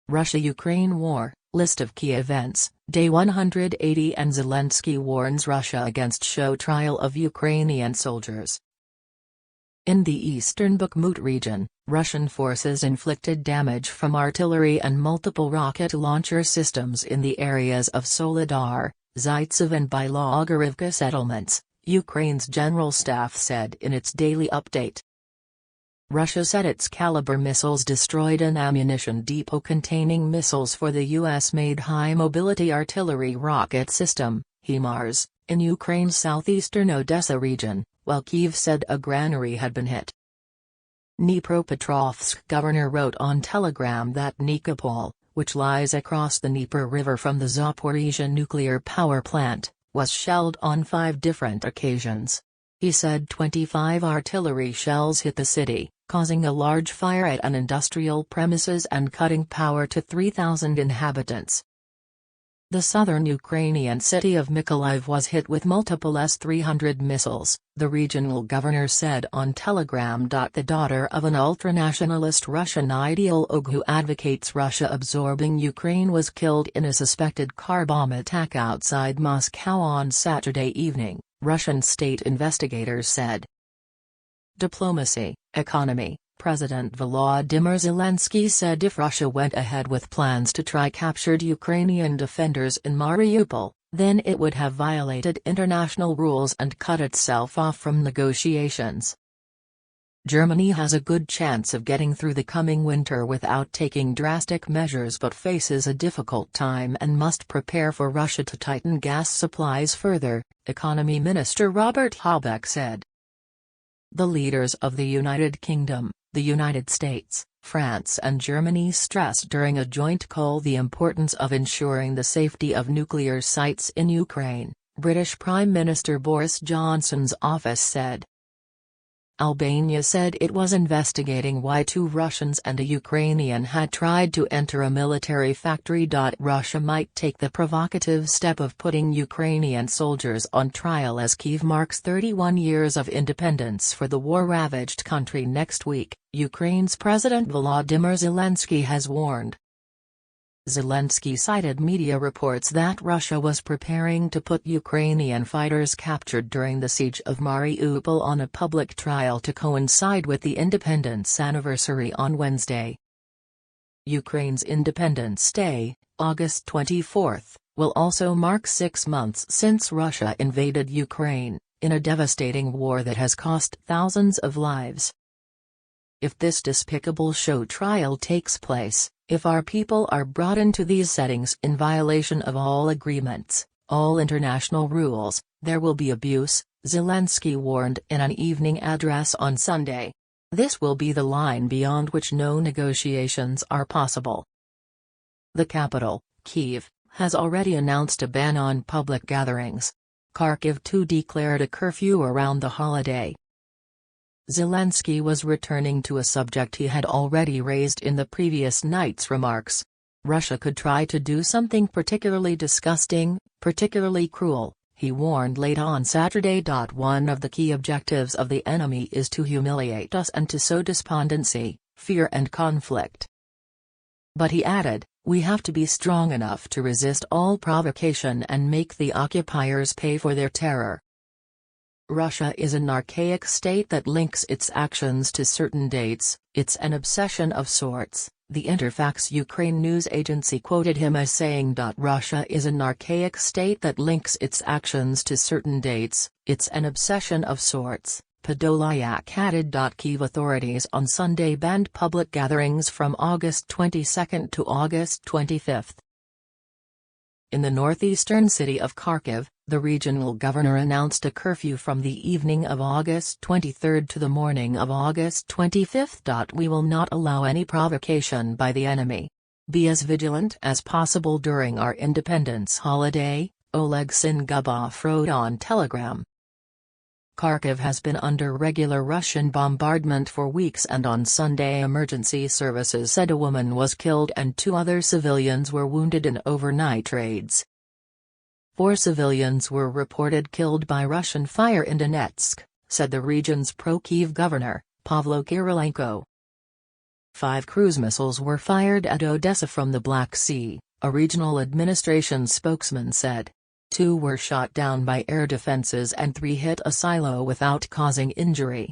Russia-Ukraine war, list of key events, Day 180 and Zelenskyy warns Russia against show trial of Ukrainian soldiers. In the eastern Bakhmut region, Russian forces inflicted damage from artillery and multiple rocket launcher systems in the areas of Soledar, Zaytseve and Bilogorivka settlements, Ukraine's General Staff said in its daily update. Russia said its Kalibr missiles destroyed an ammunition depot containing missiles for the US-made high-mobility artillery rocket system, HIMARS, in Ukraine's southeastern Odesa region, while Kyiv said a granary had been hit. Dnipropetrovsk governor wrote on Telegram that Mariupol, which lies across the Dnieper River from the Zaporizhzhia nuclear power plant, was shelled on 5 different occasions. He said 25 artillery shells hit the city, causing a large fire at an industrial premises and cutting power to 3,000 inhabitants. The southern Ukrainian city of Mykolaiv was hit with multiple S-300 missiles, the regional governor said on Telegram. The daughter of an ultranationalist Russian ideologue who advocates Russia absorbing Ukraine was killed in a suspected car bomb attack outside Moscow on Saturday evening, Russian state investigators said. Diplomacy, economy. President Volodymyr Zelenskyy said if Russia went ahead with plans to try captured Ukrainian defenders in Mariupol, then it would have violated international rules and cut itself off from negotiations. Germany has a good chance of getting through the coming winter without taking drastic measures but faces a difficult time and must prepare for Russia to tighten gas supplies further, Economy Minister Robert Habeck said. The leaders of the United Kingdom, the United States, France and Germany stressed during a joint call the importance of ensuring the safety of nuclear sites in Ukraine, British Prime Minister Boris Johnson's office said. Albania said it was investigating why 2 Russians and a Ukrainian had tried to enter a military factory. Russia might take the provocative step of putting Ukrainian soldiers on trial as Kyiv marks 31 years of independence for the war-ravaged country next week, Ukraine's President Volodymyr Zelenskyy has warned. Zelenskyy cited media reports that Russia was preparing to put Ukrainian fighters captured during the siege of Mariupol on a public trial to coincide with the independence anniversary on Wednesday. Ukraine's Independence Day, August 24, will also mark 6 months since Russia invaded Ukraine, in a devastating war that has cost thousands of lives. If this despicable show trial takes place, if our people are brought into these settings in violation of all agreements, all international rules, there will be abuse, Zelenskyy warned in an evening address on Sunday. This will be the line beyond which no negotiations are possible. The capital, Kyiv, has already announced a ban on public gatherings. Kharkiv too declared a curfew around the holiday. Zelenskyy was returning to a subject he had already raised in the previous night's remarks. Russia could try to do something particularly disgusting, particularly cruel, he warned late on Saturday. One of the key objectives of the enemy is to humiliate us and to sow despondency, fear and conflict. But he added, we have to be strong enough to resist all provocation and make the occupiers pay for their terror. Russia is an archaic state that links its actions to certain dates, it's an obsession of sorts, the Interfax Ukraine news agency quoted him as saying. Russia is an archaic state that links its actions to certain dates, it's an obsession of sorts, Podolyak added. Kyiv authorities on Sunday banned public gatherings from August 22 to August 25. In the northeastern city of Kharkiv, the regional governor announced a curfew from the evening of August 23 to the morning of August 25. We will not allow any provocation by the enemy. Be as vigilant as possible during our independence holiday, Oleg Singubov wrote on Telegram. Kharkiv has been under regular Russian bombardment for weeks and on Sunday emergency services said a woman was killed and 2 other civilians were wounded in overnight raids. 4 civilians were reported killed by Russian fire in Donetsk, said the region's pro-Kyiv governor, Pavlo Kirilenko. 5 cruise missiles were fired at Odesa from the Black Sea, a regional administration spokesman said. 2 were shot down by air defenses and 3 hit a silo without causing injury.